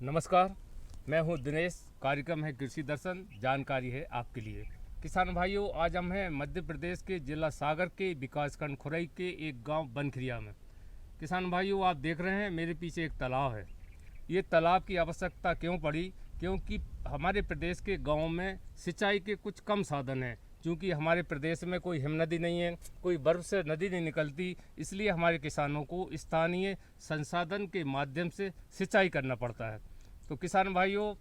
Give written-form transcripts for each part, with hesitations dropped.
नमस्कार, मैं हूं दिनेश। कार्यक्रम है कृषि दर्शन, जानकारी है आपके लिए। किसान भाइयों, आज हम हैं मध्य प्रदेश के जिला सागर के विकासखंड खुरई के एक गांव बनखरिया में। किसान भाइयों, आप देख रहे हैं मेरे पीछे एक तालाब है। ये तालाब की आवश्यकता क्यों पड़ी? क्योंकि हमारे प्रदेश के गाँव में सिंचाई के कुछ कम साधन हैं। क्योंकि हमारे प्रदेश में कोई हिमनदी नहीं है, कोई बर्फ़ से नदी नहीं निकलती, इसलिए हमारे किसानों को स्थानीय संसाधन के माध्यम से सिंचाई करना पड़ता है। तो किसान भाइयों,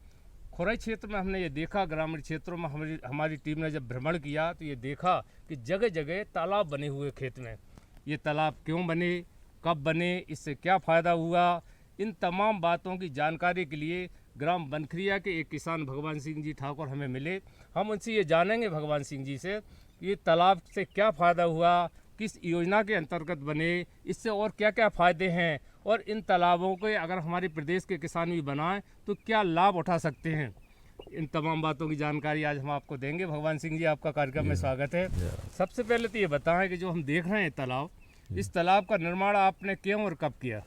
खुरई क्षेत्र में हमने ये देखा, ग्रामीण क्षेत्रों में हमारी टीम ने जब भ्रमण किया तो ये देखा कि जगह जगह तालाब बने हुए खेत में। ये तालाब क्यों बने, कब बने, इससे क्या फ़ायदा हुआ, इन तमाम बातों की जानकारी के लिए ग्राम बनखरिया के एक किसान भगवान सिंह जी ठाकुर हमें मिले। हम उनसे ये जानेंगे भगवान सिंह जी से कि ये तालाब से क्या फ़ायदा हुआ, किस योजना के अंतर्गत बने, इससे और क्या क्या फ़ायदे हैं, और इन तालाबों को अगर हमारे प्रदेश के किसान भी बनाएं तो क्या लाभ उठा सकते हैं। इन तमाम बातों की जानकारी आज हम आपको देंगे। भगवान सिंह जी, आपका कार्यक्रम में स्वागत है। सबसे पहले तो ये बताएं कि जो हम देख रहे हैं तालाब, इस तालाब का निर्माण आपने क्यों और कब किया?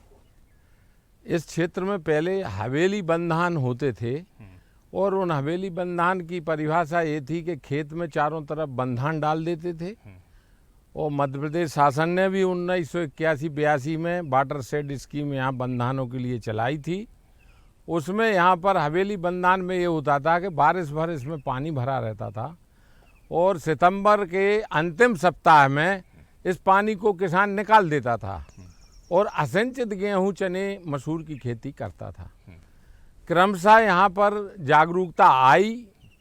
इस क्षेत्र में पहले हवेली बंधान होते थे और उन हवेली बंधान की परिभाषा ये थी कि खेत में चारों तरफ बंधान डाल देते थे। और मध्य प्रदेश शासन ने भी 1981-82 में वाटर शेड स्कीम यहाँ बंधानों के लिए चलाई थी। उसमें यहाँ पर हवेली बंधान में ये होता था कि बारिश भर इसमें पानी भरा रहता था और सितंबर के अंतिम सप्ताह में इस पानी को किसान निकाल देता था और असिंचित गेहूँ, चने, मसूर की खेती करता था। क्रमशः यहाँ पर जागरूकता आई,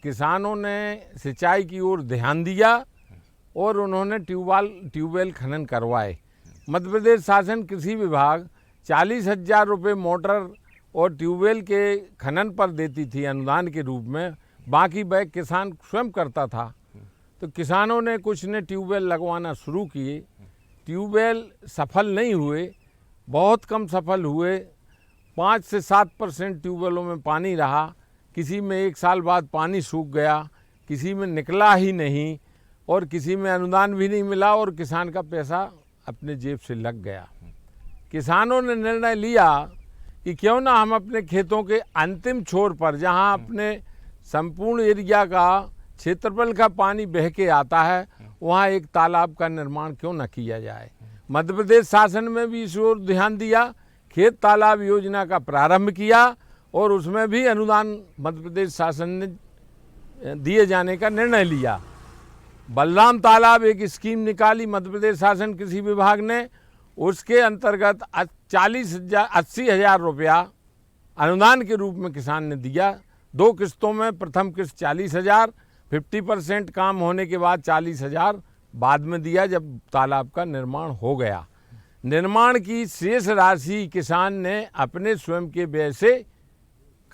किसानों ने सिंचाई की ओर ध्यान दिया और उन्होंने ट्यूबवेल खनन करवाए। मध्य प्रदेश शासन कृषि विभाग 40,000 रुपये मोटर और ट्यूबवेल के खनन पर देती थी अनुदान के रूप में, बाकी वह किसान स्वयं करता था। तो किसानों ने कुछ ने ट्यूबवेल लगवाना शुरू किए। ट्यूबवेल सफल नहीं हुए, बहुत कम सफल हुए। 5 से 7% ट्यूबवेलों में पानी रहा, किसी में 1 साल बाद पानी सूख गया, किसी में निकला ही नहीं और किसी में अनुदान भी नहीं मिला और किसान का पैसा अपने जेब से लग गया। किसानों ने निर्णय लिया कि क्यों ना हम अपने खेतों के अंतिम छोर पर, जहां अपने संपूर्ण एरिया का क्षेत्रफल का पानी बह के आता है, वहां एक तालाब का निर्माण क्यों न किया जाए। मध्य प्रदेश शासन में भी इस ओर ध्यान दिया, खेत तालाब योजना का प्रारंभ किया और उसमें भी अनुदान मध्य प्रदेश शासन ने दिए जाने का निर्णय लिया। बलराम तालाब एक स्कीम निकाली मध्य प्रदेश शासन कृषि विभाग ने, उसके अंतर्गत 80,000 रुपया अनुदान के रूप में किसान ने दिया। 2 किस्तों में, प्रथम किस्त 40,000, 50% काम होने के बाद 40,000 बाद में दिया जब तालाब का निर्माण हो गया। निर्माण की शेष राशि किसान ने अपने स्वयं के व्यय से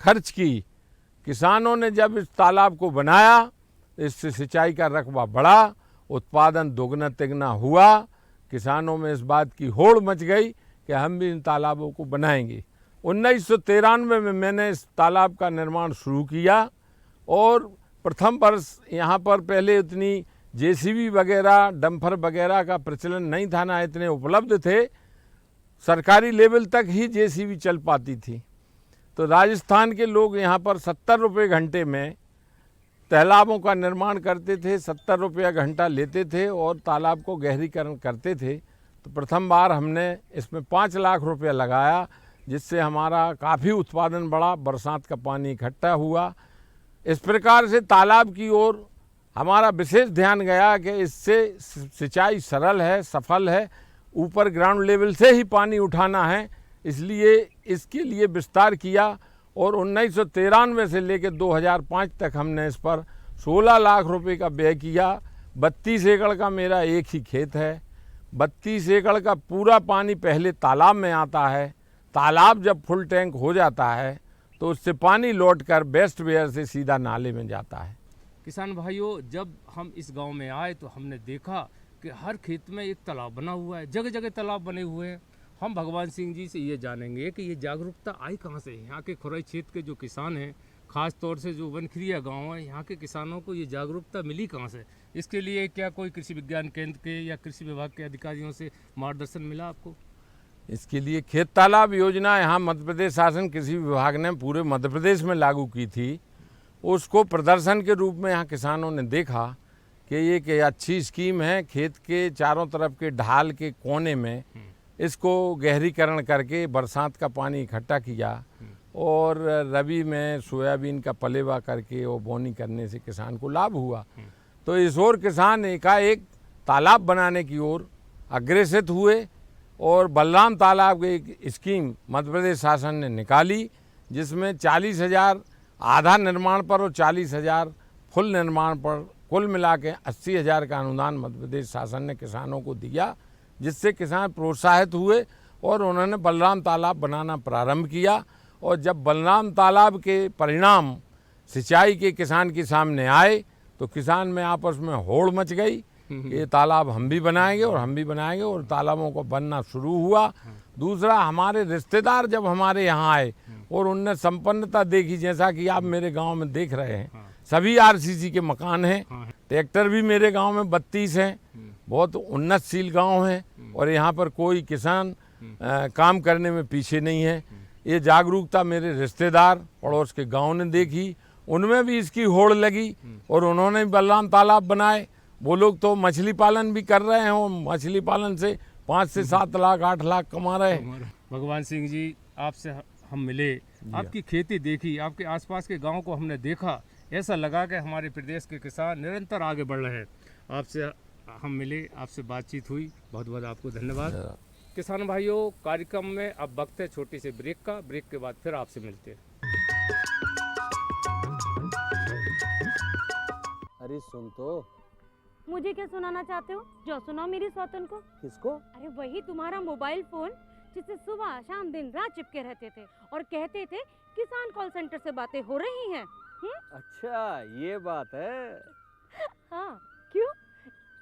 खर्च की। किसानों ने जब इस तालाब को बनाया, इससे सिंचाई का रकबा बढ़ा, उत्पादन दोगुना तिगुना हुआ। किसानों में इस बात की होड़ मच गई कि हम भी इन तालाबों को बनाएंगे। 1993 में मैंने इस तालाब का निर्माण शुरू किया और प्रथम वर्ष यहाँ पर पहले इतनी जेसीबी वगैरह, डंपर वगैरह का प्रचलन नहीं था, ना इतने उपलब्ध थे। सरकारी लेवल तक ही जेसीबी चल पाती थी। तो राजस्थान के लोग यहाँ पर 70 रुपये घंटे में तालाबों का निर्माण करते थे, 70 रुपया घंटा लेते थे और तालाब को गहरीकरण करते थे। तो प्रथम बार हमने इसमें 5 लाख रुपया लगाया, जिससे हमारा काफ़ी उत्पादन बढ़ा, बरसात का पानी इकट्ठा हुआ। इस प्रकार से तालाब की ओर हमारा विशेष ध्यान गया कि इससे सिंचाई सरल है, सफल है, ऊपर ग्राउंड लेवल से ही पानी उठाना है, इसलिए इसके लिए विस्तार किया। और 1993 से लेकर 2005 तक हमने इस पर 16 लाख रुपए का व्यय किया। 32 एकड़ का मेरा एक ही खेत है। 32 एकड़ का पूरा पानी पहले तालाब में आता है। तालाब जब फुल टैंक हो जाता है तो उससे पानी लौटकर वेस्ट वेयर से सीधा नाले में जाता है। किसान भाइयों, जब हम इस गांव में आए तो हमने देखा कि हर खेत में एक तालाब बना हुआ है, जगह जगह तालाब बने हुए हैं। हम भगवान सिंह जी से ये जानेंगे कि ये जागरूकता आई कहाँ से। यहाँ के खुरई क्षेत्र के जो किसान हैं, खास तौर से जो वनखरिया गांव है, यहाँ के किसानों को ये जागरूकता मिली कहाँ से? इसके लिए क्या कोई कृषि विज्ञान केंद्र के या कृषि विभाग के अधिकारियों से मार्गदर्शन मिला आपको? इसके लिए खेत तालाब योजना यहाँ मध्य प्रदेश शासन कृषि विभाग ने पूरे मध्य प्रदेश में लागू की थी। उसको प्रदर्शन के रूप में यहाँ किसानों ने देखा कि ये कि अच्छी स्कीम है। खेत के चारों तरफ के ढाल के कोने में इसको गहरीकरण करके बरसात का पानी इकट्ठा किया और रबी में सोयाबीन का पलेवा करके वो बोनी करने से किसान को लाभ हुआ। तो इस ओर किसान एकाएक तालाब बनाने की ओर अग्रसित हुए और बलराम तालाब की एक स्कीम मध्य प्रदेश शासन ने निकाली, जिसमें 40,000 आधा निर्माण पर और 40,000 फुल निर्माण पर कुल मिला के 80,000 का अनुदान मध्य प्रदेश शासन ने किसानों को दिया, जिससे किसान प्रोत्साहित हुए और उन्होंने बलराम तालाब बनाना प्रारंभ किया। और जब बलराम तालाब के परिणाम सिंचाई के किसान के सामने आए तो किसान में आपस में होड़ मच गई कि ये तालाब हम भी बनाएंगे और हम भी बनाएंगे, और तालाबों को बनना शुरू हुआ। दूसरा, हमारे रिश्तेदार जब हमारे यहाँ आए और उनने संपन्नता देखी, जैसा कि आप मेरे गांव में देख रहे हैं, सभी आरसीसी के मकान हैं, ट्रैक्टर भी मेरे गांव में 32 हैं, बहुत उन्नतशील गांव है और यहाँ पर कोई किसान काम करने में पीछे नहीं है। ये जागरूकता मेरे रिश्तेदार पड़ोस के गांव ने देखी, उनमें भी इसकी होड़ लगी और उन्होंने भी बलराम तालाब बनाए। वो लोग तो मछली पालन भी कर रहे हैं और मछली पालन से 5 से 7 लाख 8 लाख कमा रहे हैं। भगवान सिंह जी, आपसे हम मिले, आपकी खेती देखी, आपके आसपास के गांव को हमने देखा, ऐसा लगा कि हमारे प्रदेश के किसान निरंतर आगे बढ़ रहे हैं। आपसे हम मिले, आपसे बातचीत हुई, बहुत बहुत आपको धन्यवाद। किसान भाइयों, कार्यक्रम में अब वक्त है छोटी सी ब्रेक का। ब्रेक के बाद फिर आपसे मिलते हैं। अरे सुन तो। मुझे क्या सुनाना चाहते हो? जो सुनाओ मेरी सौतन को। किसको? अरे वही तुम्हारा मोबाइल फोन जिससे सुबह शाम दिन रात चिपके रहते थे और कहते थे किसान कॉल सेंटर से बातें हो रही हैं। अच्छा, ये बात है। हाँ, क्यों?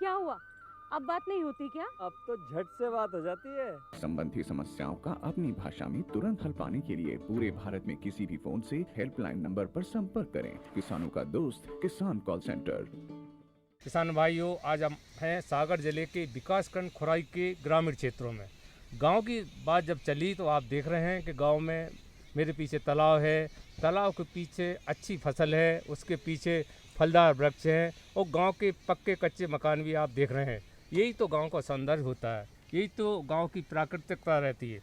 क्या हुआ? अब बात नहीं होती क्या? अब तो झट से बात हो जाती है। संबंधी समस्याओं का अपनी भाषा में तुरंत हल पाने के लिए पूरे भारत में किसी भी फोन से हेल्पलाइन नंबर पर संपर्क करें। किसानों का दोस्त किसान कॉल सेंटर। किसान भाइयों, आज हम हैं सागर जिले के विकासखंड खुराई के ग्रामीण क्षेत्रों में। गांव की बात जब चली तो आप देख रहे हैं कि गांव में मेरे पीछे तालाब है, तालाब के पीछे अच्छी फसल है, उसके पीछे फलदार वृक्ष हैं और गांव के पक्के कच्चे मकान भी आप देख रहे हैं। यही तो गांव का सौंदर्य होता है, यही तो गांव की प्राकृतिकता रहती है।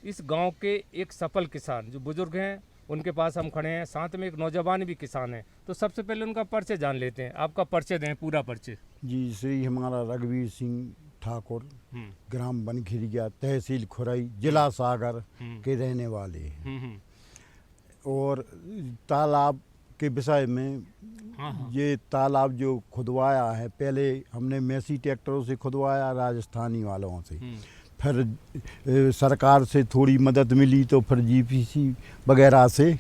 इस गांव के एक सफल किसान जो बुजुर्ग हैं, उनके पास हम खड़े हैं, साथ में एक नौजवान भी किसान है। तो सबसे पहले उनका परिचय जान लेते हैं। आपका परिचय दें, पूरा परिचय। जी, श्री हमारा रघुवीर सिंह ठाकुर, ग्राम बनखिरिया, तहसील खुरई, जिला सागर के रहने वाले हैं। और तालाब के विषय में, ये तालाब जो खुदवाया है, पहले हमने मैसी ट्रैक्टरों से खुदवाया, राजस्थानी वालों से, फिर सरकार से थोड़ी मदद मिली तो फिर जीपीसी वगैरह से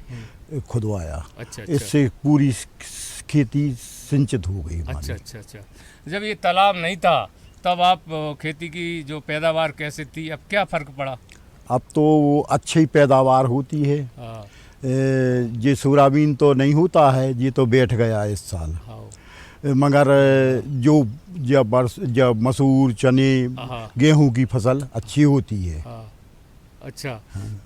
खुदवाया। अच्छा। इससे पूरी खेती सिंचित हो गई हमारी। अच्छा। जब ये तालाब नहीं था तब आप खेती की जो पैदावार कैसे थी, अब क्या फर्क पड़ा? अब तो अच्छी पैदावार होती है। ये सोयाबीन तो नहीं होता है, ये तो बैठ गया इस साल। मगर जो जब मसूर, चने, गेहूं की फसल अच्छी होती है। अच्छा।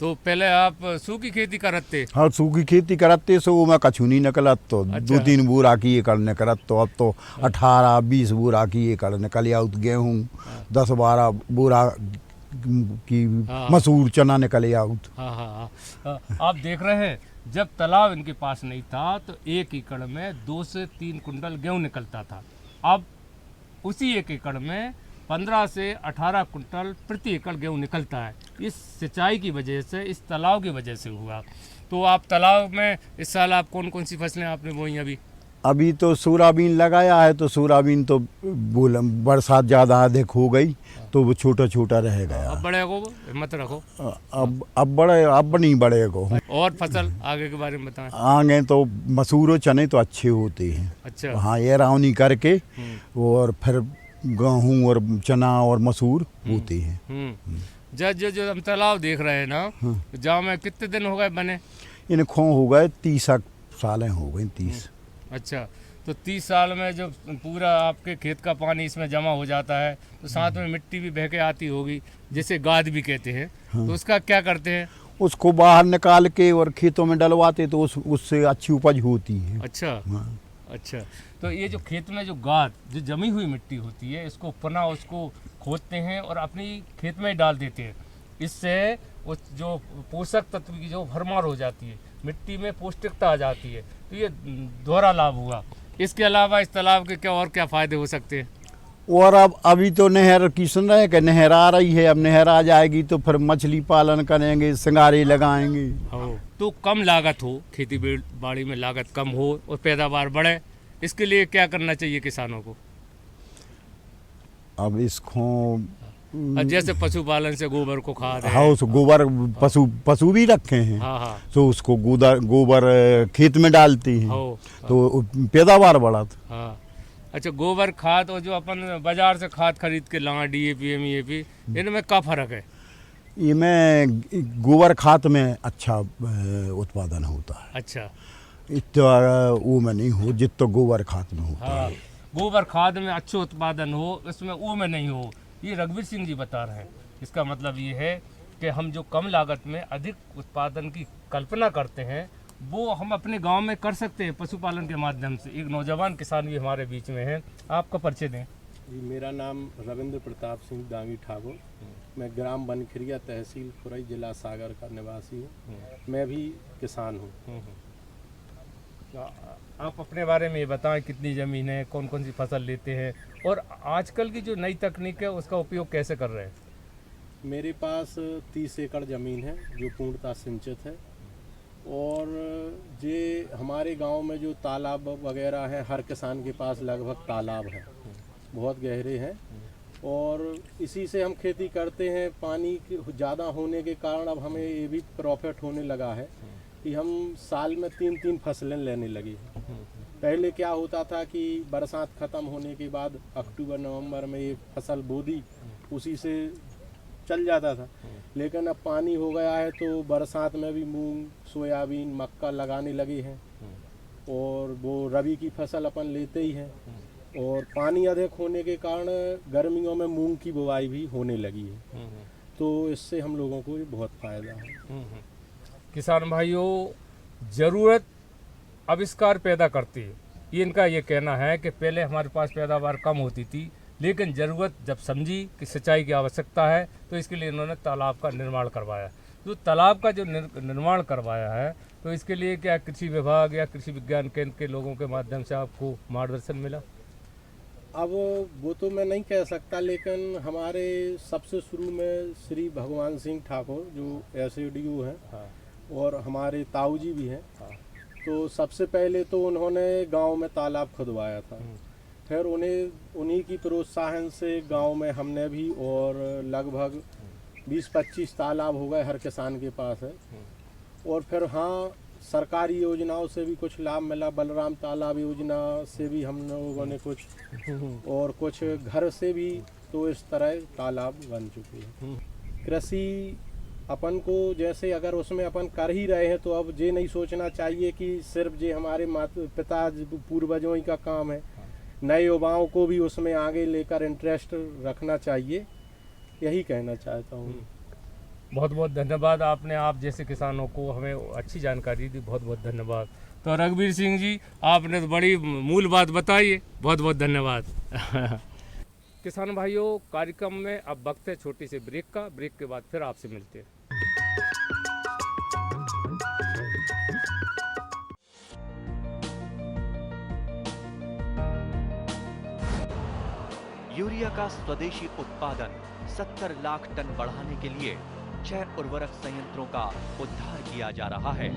तो पहले आप सूखी खेती करते? हाँ, सूखी खेती करते, सो मैं कछु नहीं निकलत तो। अच्छा। 2-3 बोरा की एकड़ निकलत, तो अब तो 18-20 बोरा की एकड़ निकल आउत। गेहूँ 10-12 बोरा की, मसूर, चना निकले आउट। हाँ। आप देख रहे हैं, जब तालाब इनके पास नहीं था तो 1 एकड़ में 2 से 3 कुंटल गेहूं निकलता था। अब उसी 1 एकड़ में 15 से 18 कुंटल प्रति एकड़ गेहूं निकलता है। इस सिंचाई की वजह से, इस तालाब की वजह से हुआ। तो आप तालाब में इस साल आप कौन कौन सी फसलें आपने बोई अभी? अभी तो सोयाबीन लगाया है, तो सोयाबीन तो बरसात ज़्यादा अधिक हो गई तो वो छोटा छोटा रह गया। अब बढ़ेगा वो, हिम्मत रखो। अब नहीं बढ़ेगा। और फसल आगे के बारे में बताएं। आगे तो मसूर और चने तो अच्छे होते हैं। अच्छा। हाँ, ये रावनी करके और फिर गेहूँ और चना और मसूर होते हैं। जो हम तालाब देख रहे हैं ना, जहाँ में कितने दिन हो गए बने? इनको हो गए 30 सालें हो गई, 30। अच्छा, तो 30 साल में जो पूरा आपके खेत का पानी इसमें जमा हो जाता है तो साथ में मिट्टी भी बह के आती होगी, जिसे गाद भी कहते हैं। तो उसका क्या करते हैं? उसको बाहर निकाल के और खेतों में डलवाते तो उससे अच्छी उपज होती है। अच्छा। हाँ। अच्छा, तो ये जो खेत में जो गाद जो जमी हुई मिट्टी होती है, इसको पुनः उसको खोदते हैं और अपनी खेत में डाल देते हैं। इससे उस जो पोषक तत्व की जो भरमार हो जाती है, मिट्टी में पौष्टिकता आ जाती है। तो ये दोहरा लाभ हुआ। इसके अलावा इस तालाब के क्या फायदे हो सकते हैं? और अब अभी तो नहर की सुन रहे हैं कि नहर आ रही है। अब नहर आ जाएगी तो फिर मछली पालन करेंगे, सिंगारे लगाएंगे। तो कम लागत हो, खेती बाड़ी में लागत कम हो और पैदावार बढ़े, इसके लिए क्या करना चाहिए किसानों को? अब इसको जैसे पशुपालन से गोबर को खाद है। हाँ, उस गोबर पशु भी रखे हैं। हाँ। तो उसको गोबर खेत में डालते हैं तो पैदावार बढ़ता। हाँ। अच्छा, गोबर खाद और जो अपन बाजार से खाद खरीद के लाए, DAP MEAP, इनमें क्या फर्क है? इनमें गोबर खाद में अच्छा उत्पादन होता है। अच्छा। इतना वो में नहीं हो जितना गोबर खाद में होता हाँ, है। गोबर खाद में अच्छा उत्पादन हो, इसमें वो में नहीं हो। ये रघुवीर सिंह जी बता रहे हैं। इसका मतलब ये है कि हम जो कम लागत में अधिक उत्पादन की कल्पना करते हैं, वो हम अपने गांव में कर सकते हैं पशुपालन के माध्यम से। एक नौजवान किसान भी हमारे बीच में है, आपका परिचय दें। जी, मेरा नाम रविंद्र प्रताप सिंह दांगी ठाकुर। मैं ग्राम बनखिरिया, तहसील खुरई, जिला सागर का निवासी हूँ। मैं भी किसान हूँ। आप अपने बारे में ये बताएं, कितनी ज़मीन है, कौन कौन सी फसल लेते हैं और आजकल की जो नई तकनीक है उसका उपयोग कैसे कर रहे हैं? मेरे पास 30 एकड़ ज़मीन है जो पूर्णतः सिंचित है। और ये हमारे गांव में जो तालाब वगैरह हैं, हर किसान के पास लगभग तालाब है, बहुत गहरे हैं। और इसी से हम खेती करते हैं। पानी ज़्यादा होने के कारण अब हमें ये भी प्रॉफिट होने लगा है कि हम साल में 3 फसलें लेने लगे। पहले क्या होता था कि बरसात ख़त्म होने के बाद अक्टूबर नवंबर में ये फसल बो दी, उसी से चल जाता था। लेकिन अब पानी हो गया है तो बरसात में भी मूंग, सोयाबीन, मक्का लगाने लगे हैं। और वो रबी की फसल अपन लेते ही हैं। और पानी अधिक होने के कारण गर्मियों में मूंग की बुवाई भी होने लगी है। तो इससे हम लोगों को बहुत फ़ायदा है। किसान भाइयों, ज़रूरत आविष्कार पैदा करती है। ये इनका ये कहना है कि पहले हमारे पास पैदावार कम होती थी, लेकिन ज़रूरत जब समझी कि सिंचाई की आवश्यकता है तो इसके लिए इन्होंने तालाब का निर्माण करवाया। तो तालाब का जो निर्माण करवाया है, तो इसके लिए क्या कृषि विभाग या कृषि विज्ञान केंद्र के लोगों के माध्यम से आपको मार्गदर्शन मिला? अब वो तो मैं नहीं कह सकता, लेकिन हमारे सबसे शुरू में श्री भगवान सिंह ठाकुर जो SADO हैं, और हमारे ताऊ जी भी हैं। तो सबसे पहले तो उन्होंने गांव में तालाब खुदवाया था। फिर उन्हीं की प्रोत्साहन से गांव में हमने भी, और लगभग 20-25 तालाब हो गए हर किसान के पास है। और फिर हाँ, सरकारी योजनाओं से भी कुछ लाभ मिला। बलराम तालाब योजना से भी हम लोगों ने कुछ, और कुछ घर से भी। तो इस तरह तालाब बन चुके हैं। कृषि अपन को जैसे अगर उसमें अपन कर ही रहे हैं, तो अब ये नहीं सोचना चाहिए कि सिर्फ ये हमारे माता पिता पूर्वजों ही का काम है। नए युवाओं को भी उसमें आगे लेकर इंटरेस्ट रखना चाहिए, यही कहना चाहता हूँ। बहुत बहुत धन्यवाद, आपने आप जैसे किसानों को हमें अच्छी जानकारी दी। बहुत बहुत धन्यवाद। तो रघुवीर सिंह जी, आपने तो बड़ी मूल बात बताई है। बहुत बहुत धन्यवाद। किसान भाइयों, कार्यक्रम में अब वक्त है छोटी सी ब्रेक का। ब्रेक के बाद फिर आपसे मिलते हैं। यूरिया का स्वदेशी उत्पादन 70 लाख टन बढ़ाने के लिए 6 उर्वरक संयंत्रों का उद्धार किया जा रहा है।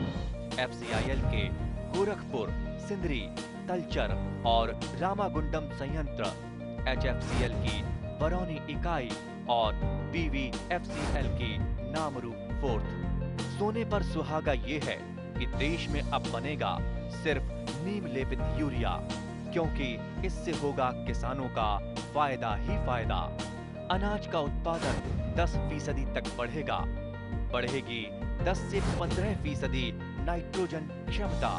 FCIL के गोरखपुर, सिंदरी, तलचर और रामागुंडम संयंत्र, HFCL की बरौनी इकाई और BVFCL की नामरू फोर्थ। सोने पर सुहागा ये है कि देश में अब बनेगा सिर्फ नीम लेपित यूरिया, क्योंकि इससे होगा किसानों का फायदा ही फायदा। अनाज का उत्पादन 10% तक बढ़ेगा, बढ़ेगी 10 से 15% नाइट्रोजन क्षमता।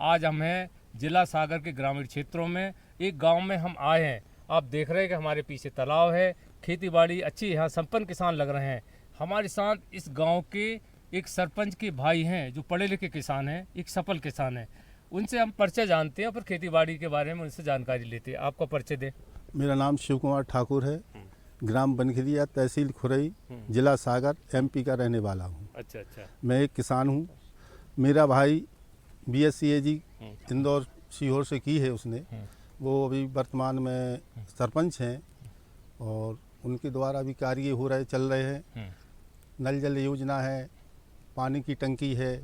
आज हम हैं जिला सागर के ग्रामीण क्षेत्रों में, एक गांव में हम आए हैं। आप देख रहे हैं कि हमारे पीछे तालाब है, खेती बाड़ी अच्छी, यहाँ संपन्न किसान लग रहे हैं। हमारे साथ इस गांव के एक सरपंच के भाई हैं जो पढ़े लिखे किसान हैं, एक सफल किसान हैं। उनसे हम परिचय जानते हैं और फिर खेती बाड़ी के बारे में उनसे जानकारी लेते हैं। आपका परिचय दें। मेरा नाम शिव कुमार ठाकुर है, ग्राम बनखिरिया, तहसील खुरई, जिला सागर, MP का रहने वाला हूँ। अच्छा अच्छा। मैं एक किसान हूँ। मेरा भाई BSc AG इंदौर सीहोर से की है उसने, वो अभी वर्तमान में सरपंच हैं और उनके द्वारा भी कार्य हो रहे चल रहे हैं। नल जल योजना है, पानी की टंकी है,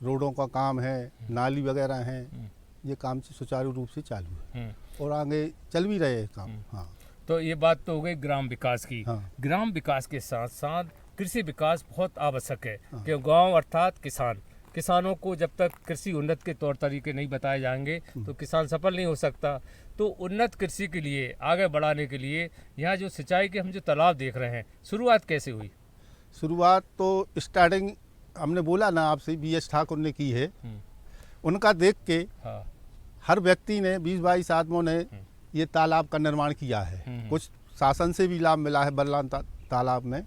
रोडों का काम है, नाली वगैरह हैं। ये काम सुचारू रूप से चालू है और आगे चल भी रहे हैं काम। हाँ, तो ये बात तो हो गई ग्राम विकास की। हाँ। ग्राम विकास के साथ साथ कृषि विकास बहुत आवश्यक है, क्योंकि गांव अर्थात किसानों को जब तक कृषि उन्नत के तौर तरीके नहीं बताए जाएंगे तो किसान सफल नहीं हो सकता। तो उन्नत कृषि के लिए आगे बढ़ाने के लिए यहाँ जो सिंचाई के हम जो तालाब देख रहे हैं, शुरुआत कैसे हुई? शुरुआत तो स्टार्टिंग हमने बोला ना आपसे, BS ठाकुर ने की है। उनका देख के हाँ। हर व्यक्ति ने 20-22 आदमियों ने ये तालाब का निर्माण किया है। कुछ शासन से भी लाभ मिला है बरलान तालाब में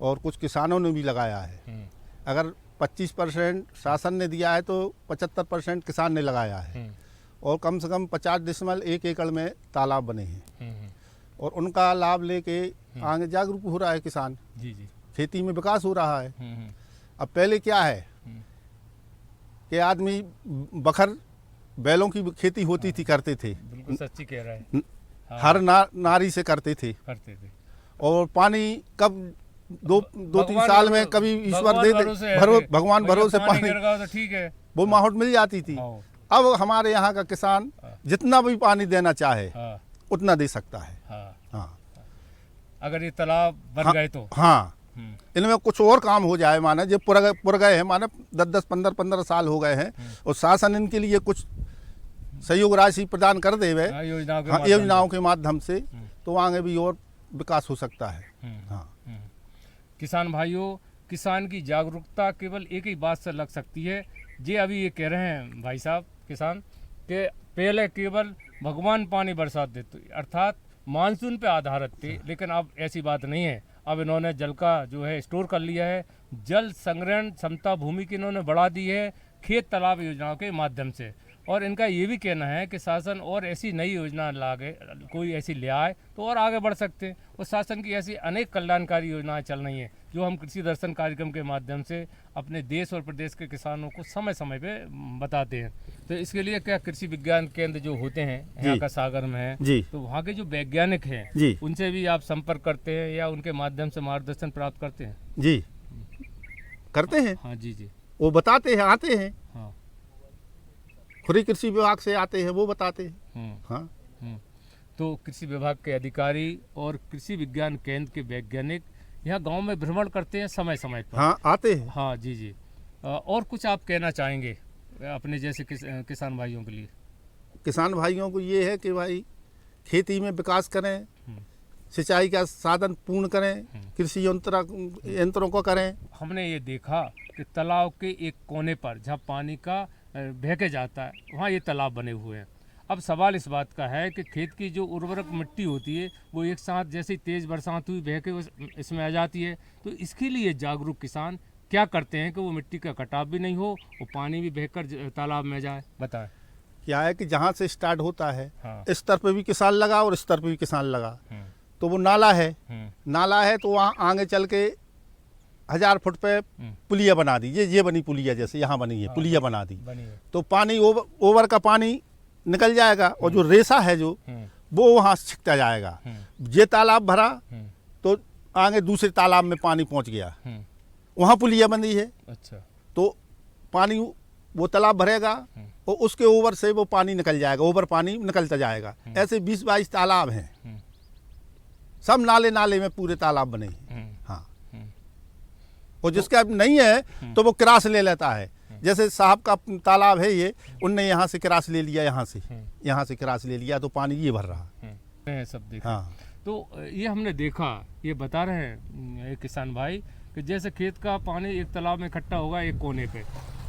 और कुछ किसानों ने भी लगाया है। अगर 25% शासन ने दिया है तो 75% किसान ने लगाया है और कम से कम 50.1 एकड़ में तालाब बने हैं और उनका लाभ लेके आगे जागरूक हो रहा है किसान। जी जी। खेती में विकास हो रहा है। अब पहले क्या है कि आदमी बखर बैलों की खेती होती थी, करते थे। बिल्कुल सच्ची कह रहा है। हर नारी से करते थे और पानी कब दो 3 साल में कभी ईश्वर दे दे, भगवान भरोसे पानी तो ठीक है, वो माहौल मिल जाती थी। अब हमारे यहाँ का किसान जितना भी पानी देना चाहे उतना दे सकता है। हाँ, अगर ये तालाब बन गए तो। हाँ, इनमें कुछ और काम हो जाए, माने जो पुर गए हैं, माने 10-10, 15-15 साल हो गए हैं और शासन इनके लिए कुछ सहयोग राशि प्रदान कर देवे योजनाओं के माध्यम से, तो आगे भी और विकास हो सकता है। हाँ। किसान भाइयों, किसान की जागरूकता केवल एक ही बात से लग सकती है। जे अभी ये कह रहे हैं भाई साहब किसान के पहले केवल भगवान पानी बरसात देते, अर्थात मानसून पे आधारित थे, लेकिन अब ऐसी बात नहीं है। अब इन्होंने जल का जो है स्टोर कर लिया है, जल संग्रहण क्षमता भूमि की इन्होंने बढ़ा दी है खेत तालाब योजनाओं के माध्यम से। और इनका ये भी कहना है कि शासन और ऐसी नई योजना लागे, कोई ऐसी ले आए तो और आगे बढ़ सकते हैं। और शासन की ऐसी अनेक कल्याणकारी योजनाएं चल रही हैं जो हम कृषि दर्शन कार्यक्रम के माध्यम से अपने देश और प्रदेश के किसानों को समय समय पे बताते हैं। तो इसके लिए क्या कृषि विज्ञान केंद्र जो होते हैं यहाँ का सागर में है जी, तो वहाँ के जो वैज्ञानिक हैं जी, उनसे भी आप संपर्क करते हैं या उनके माध्यम से मार्गदर्शन प्राप्त करते हैं? जी, करते हैं। हाँ जी जी, वो बताते हैं, आते हैं। हाँ, खुरी कृषि विभाग से आते हैं, वो बताते हैं। हाँ। तो कृषि विभाग के अधिकारी और कृषि विज्ञान केंद्र के वैज्ञानिक यहाँ गांव में भ्रमण करते हैं समय समय पर। हाँ, आते हैं। हाँ जी जी। और कुछ आप कहना चाहेंगे अपने जैसे किसान भाइयों के लिए? किसान भाइयों को ये है कि भाई खेती में विकास करें, सिंचाई का साधन पूर्ण करें, कृषि यंत्रों को करें। हमने ये देखा कि तालाब के एक कोने पर जहाँ पानी का बह के जाता है वहाँ ये तालाब बने हुए हैं। अब सवाल इस बात का है कि खेत की जो उर्वरक मिट्टी होती है वो एक साथ जैसे तेज़ बरसात हुई बह के इसमें आ जाती है। तो इसके लिए जागरूक किसान क्या करते हैं कि वो मिट्टी का कटाव भी नहीं हो और पानी भी बहकर तालाब में जाए? बताएं। क्या है कि जहाँ से स्टार्ट होता है, हाँ। इस तरफ भी किसान लगा और इस तरफ भी किसान लगा, तो वो नाला है। नाला है तो वहाँ आगे चल के 1000 फुट पे पुलिया बना दी। ये बनी पुलिया, जैसे यहाँ बनी है पुलिया बना दी, तो पानी ओवर का पानी निकल जाएगा और जो रेसा है जो वो वहाँ छिकता जाएगा। ये तालाब भरा तो आगे दूसरे तालाब में पानी पहुँच गया वहाँ पुलिया बंदी है। अच्छा। तो पानी वो तालाब भरेगा और उसके ओवर से वो पानी निकल जाएगा, ओवर पानी निकलता जाएगा। ऐसे 20-22 तालाब हैं, सब नाले नाले में पूरे तालाब बने हैं। हाँ, और जिसका अब नहीं है तो वो क्रास ले लेता है। जैसे साहब का तालाब है ये, उनने यहाँ से क्रास ले लिया, यहाँ से क्रास ले लिया, तो पानी ये भर रहा है सब देखा। हाँ। तो ये हमने देखा, ये बता रहे हैं ये किसान भाई कि जैसे खेत का पानी एक तालाब में इकट्ठा होगा एक कोने पे,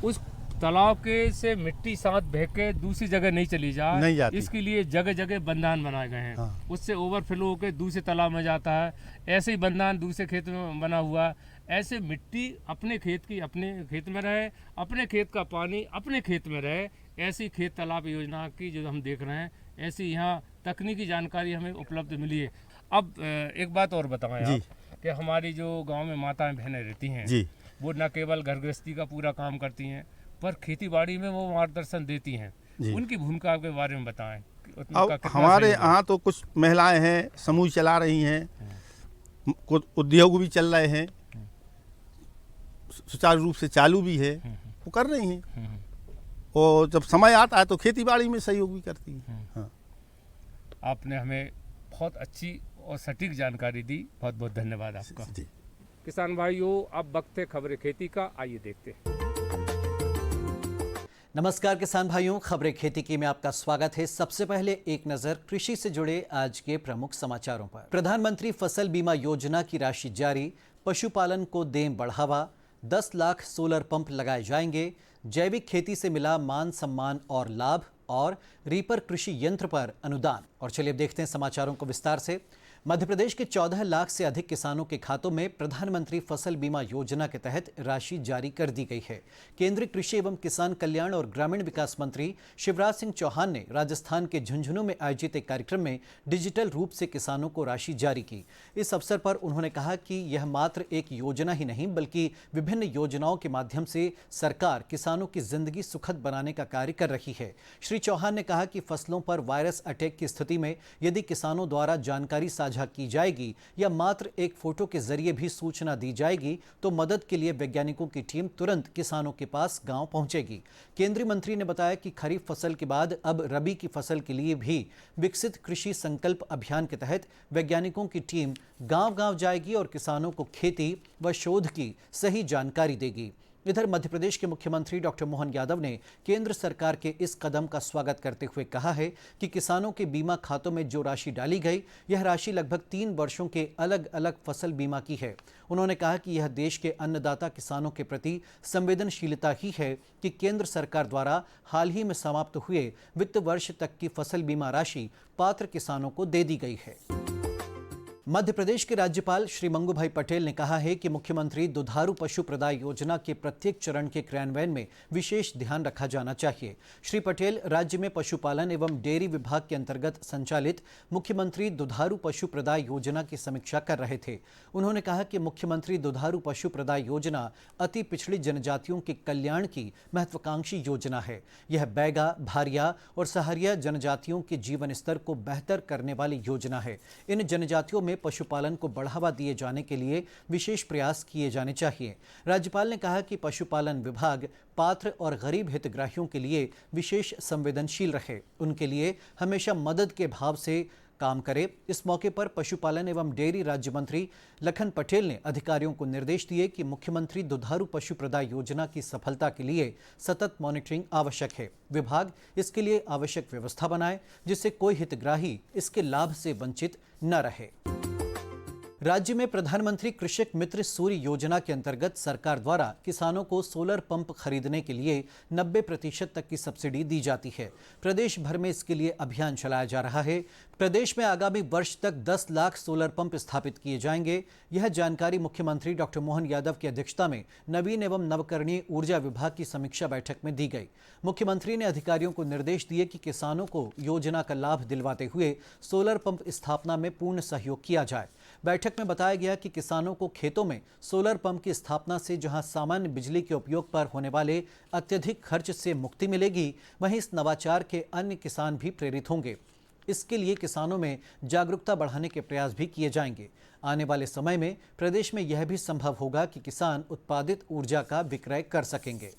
उस तालाब के से मिट्टी साथ बह के दूसरी जगह नहीं चली नहीं जाती। इसके लिए जगह जगह बंधान बनाए गए हैं। हाँ। उससे ओवरफ्लो होकर दूसरे तालाब में जाता है। ऐसे ही बंधान दूसरे खेत में बना हुआ, ऐसे मिट्टी अपने खेत की अपने खेत में रहे, अपने खेत का पानी अपने खेत में रहे। ऐसी खेत तालाब योजना की जो हम देख रहे हैं, ऐसी यहाँ तकनीकी जानकारी हमें उपलब्ध मिली है। अब एक बात और बताएं आप कि हमारी जो गांव में माताएं बहनें रहती हैं जी, वो न केवल घर गृहस्थी का पूरा काम करती हैं पर खेती बाड़ी में वो मार्गदर्शन देती हैं। उनकी भूमिका के बारे में बताएं। अब हमारे यहाँ तो कुछ महिलाएं हैं, समूह चला रही हैं, कुछ उद्योग भी चल रहे हैं, सुचारू रूप से चालू भी है, वो कर रही हैं। और जब समय आता है तो खेती बाड़ी में सहयोग भी करती हैं। हाँ। आपने हमें बहुत अच्छी और सटीक जानकारी दी, बहुत बहुत धन्यवाद आपका। जी। किसान भाइयों, अब वक्त है खबरें खेती का, आइए देखते हैं। नमस्कार किसान भाइयों, खबरें खेती की में आपका स्वागत है। सबसे पहले एक नजर कृषि से जुड़े आज के प्रमुख समाचारों पर। प्रधानमंत्री फसल बीमा योजना की राशि जारी, पशुपालन को दें बढ़ावा, 10 लाख सोलर पंप लगाए जाएंगे, जैविक खेती से मिला मान सम्मान और लाभ, और रीपर कृषि यंत्र पर अनुदान। और चलिए देखते हैं समाचारों को विस्तार से। मध्य प्रदेश के 14 लाख से अधिक किसानों के खातों में प्रधानमंत्री फसल बीमा योजना के तहत राशि जारी कर दी गई है। केंद्रीय कृषि एवं किसान कल्याण और ग्रामीण विकास मंत्री शिवराज सिंह चौहान ने राजस्थान के झुंझुनू में आयोजित एक कार्यक्रम में डिजिटल रूप से किसानों को राशि जारी की। इस अवसर पर उन्होंने कहा कि यह मात्र एक योजना ही नहीं बल्कि विभिन्न योजनाओं के माध्यम से सरकार किसानों की जिंदगी सुखद बनाने का कार्य कर रही है। श्री चौहान ने कहा कि फसलों पर वायरस अटैक की स्थिति में यदि किसानों द्वारा जानकारी साझा की जाएगी या मात्र एक फोटो के जरिए भी सूचना दी जाएगी तो मदद के लिए वैज्ञानिकों की टीम तुरंत किसानों के पास गांव पहुंचेगी। केंद्रीय मंत्री ने बताया कि खरीफ फसल के बाद अब रबी की फसल के लिए भी विकसित कृषि संकल्प अभियान के तहत वैज्ञानिकों की टीम गांव-गांव जाएगी और किसानों को खेती व शोध की सही जानकारी देगी। इधर मध्य प्रदेश के मुख्यमंत्री डॉक्टर मोहन यादव ने केंद्र सरकार के इस कदम का स्वागत करते हुए कहा है कि किसानों के बीमा खातों में जो राशि डाली गई, यह राशि लगभग 3 वर्षों के अलग अलग फसल बीमा की है। उन्होंने कहा कि यह देश के अन्नदाता किसानों के प्रति संवेदनशीलता ही है कि केंद्र सरकार द्वारा हाल ही में समाप्त हुए वित्त वर्ष तक की फसल बीमा राशि पात्र किसानों को दे दी गई है। मध्य प्रदेश के राज्यपाल श्री मंगूभाई पटेल ने कहा है कि मुख्यमंत्री दुधारू पशु प्रदाय योजना के प्रत्येक चरण के क्रियान्वयन में विशेष ध्यान रखा जाना चाहिए। श्री पटेल राज्य में पशुपालन एवं डेयरी विभाग के अंतर्गत संचालित मुख्यमंत्री दुधारू पशु प्रदाय योजना की समीक्षा कर रहे थे। उन्होंने कहा कि मुख्यमंत्री दुधारू पशु प्रदाय योजना अति पिछड़ी जनजातियों के कल्याण की महत्वाकांक्षी योजना है। यह बैगा, भारिया और सहारिया जनजातियों के जीवन स्तर को बेहतर करने वाली योजना है। इन जनजातियों में पशुपालन को बढ़ावा दिए जाने के लिए विशेष प्रयास किए जाने चाहिए। राज्यपाल ने कहा कि पशुपालन विभाग पात्र और गरीब हितग्राहियों के लिए विशेष संवेदनशील रहे, उनके लिए हमेशा मदद के भाव से काम करे। इस मौके पर पशुपालन एवं डेयरी राज्य मंत्री लखन पटेल ने अधिकारियों को निर्देश दिए कि मुख्यमंत्री दुधारू पशु प्रदाय योजना की सफलता के लिए सतत मॉनिटरिंग आवश्यक है। विभाग इसके लिए आवश्यक व्यवस्था बनाए जिससे कोई हितग्राही इसके लाभ से वंचित न रहे। राज्य में प्रधानमंत्री कृषक मित्र सूर्य योजना के अंतर्गत सरकार द्वारा किसानों को सोलर पंप खरीदने के लिए 90% तक की सब्सिडी दी जाती है। प्रदेश भर में इसके लिए अभियान चलाया जा रहा है। प्रदेश में आगामी वर्ष तक 10 लाख सोलर पंप स्थापित किए जाएंगे। यह जानकारी मुख्यमंत्री डॉक्टर मोहन यादव की अध्यक्षता में नवीन एवं नवकरणीय ऊर्जा विभाग की समीक्षा बैठक में दी गई। मुख्यमंत्री ने अधिकारियों को निर्देश दिए कि किसानों को योजना का लाभ दिलवाते हुए सोलर पंप स्थापना में पूर्ण सहयोग किया जाए। बैठक में बताया गया कि किसानों को खेतों में सोलर पंप की स्थापना से जहां सामान्य बिजली के उपयोग पर होने वाले अत्यधिक खर्च से मुक्ति मिलेगी, वहीं इस नवाचार के अन्य किसान भी प्रेरित होंगे। इसके लिए किसानों में जागरूकता बढ़ाने के प्रयास भी किए जाएंगे। आने वाले समय में प्रदेश में यह भी संभव होगा कि किसान उत्पादित ऊर्जा का विक्रय कर सकेंगे।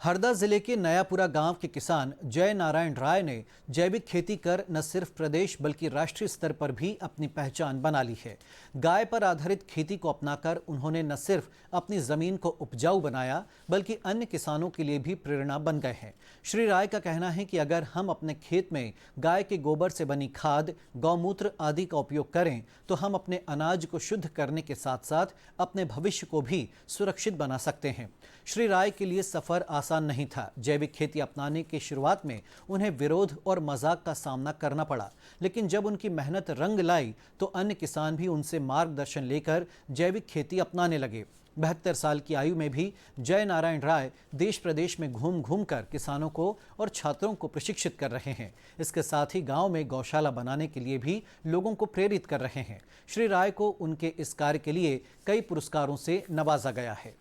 हरदा जिले के नयापुरा गांव के किसान जय नारायण राय ने जैविक खेती कर न सिर्फ प्रदेश बल्कि राष्ट्रीय स्तर पर भी अपनी पहचान बना ली है। गाय पर आधारित खेती को अपनाकर उन्होंने न सिर्फ अपनी जमीन को उपजाऊ बनाया बल्कि अन्य किसानों के लिए भी प्रेरणा बन गए हैं। श्री राय का कहना है कि अगर हम अपने खेत में गाय के गोबर से बनी खाद, गौमूत्र आदि का उपयोग करें तो हम अपने अनाज को शुद्ध करने के साथ साथ अपने भविष्य को भी सुरक्षित बना सकते हैं। श्री राय के लिए सफर आसान नहीं था। जैविक खेती अपनाने की शुरुआत में उन्हें विरोध और मजाक का सामना करना पड़ा, लेकिन जब उनकी मेहनत रंग लाई तो अन्य किसान भी उनसे मार्गदर्शन लेकर जैविक खेती अपनाने लगे। 72 साल की आयु में भी जय नारायण राय देश प्रदेश में घूम घूम कर किसानों को और छात्रों को प्रशिक्षित कर रहे हैं। इसके साथ ही गांव में गौशाला बनाने के लिए भी लोगों को प्रेरित कर रहे हैं। श्री राय को उनके इस कार्य के लिए कई पुरस्कारों से नवाजा गया है।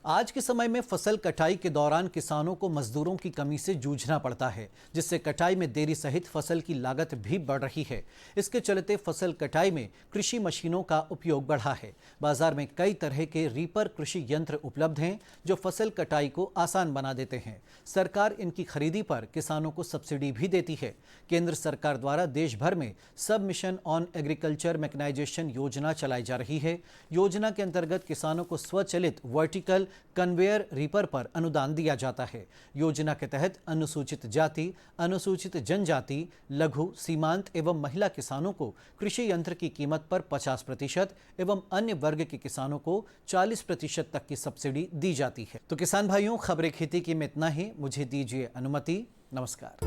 आज के समय में फसल कटाई के दौरान किसानों को मजदूरों की कमी से जूझना पड़ता है, जिससे कटाई में देरी सहित फसल की लागत भी बढ़ रही है। इसके चलते फसल कटाई में कृषि मशीनों का उपयोग बढ़ा है। बाजार में कई तरह के रीपर कृषि यंत्र उपलब्ध हैं जो फसल कटाई को आसान बना देते हैं। सरकार इनकी खरीदी पर किसानों को सब्सिडी भी देती है। केंद्र सरकार द्वारा देश भर में सब मिशन ऑन एग्रीकल्चर मैकेनाइजेशन योजना चलाई जा रही है। योजना के अंतर्गत किसानों को स्वचालित वर्टिकल कन्वेयर रीपर पर अनुदान दिया जाता है। योजना के तहत अनुसूचित जाति, अनुसूचित जनजाति, लघु, सीमांत एवं महिला किसानों को कृषि यंत्र की कीमत पर 50% एवं अन्य वर्ग के किसानों को 40% तक की सब्सिडी दी जाती है। तो किसान भाइयों, खबरें खेती की में इतना ही। मुझे दीजिए अनुमति। नमस्कार।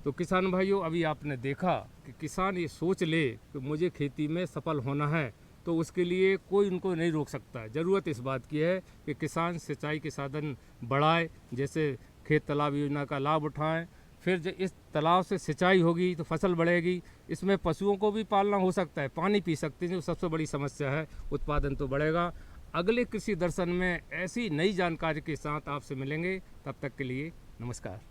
तो किसान भाइयों, अभी आपने देखा कि किसान ये सोच ले कि मुझे खेती में सफल होना है तो उसके लिए कोई उनको नहीं रोक सकता। ज़रूरत इस बात की है कि किसान सिंचाई के साधन बढ़ाए, जैसे खेत तालाब योजना का लाभ उठाएं। फिर जब इस तालाब से सिंचाई होगी तो फसल बढ़ेगी। इसमें पशुओं को भी पालना हो सकता है, पानी पी सकते हैं, जो सबसे बड़ी समस्या है। उत्पादन तो बढ़ेगा। अगले कृषि दर्शन में ऐसी नई जानकारी के साथ आपसे मिलेंगे। तब तक के लिए नमस्कार।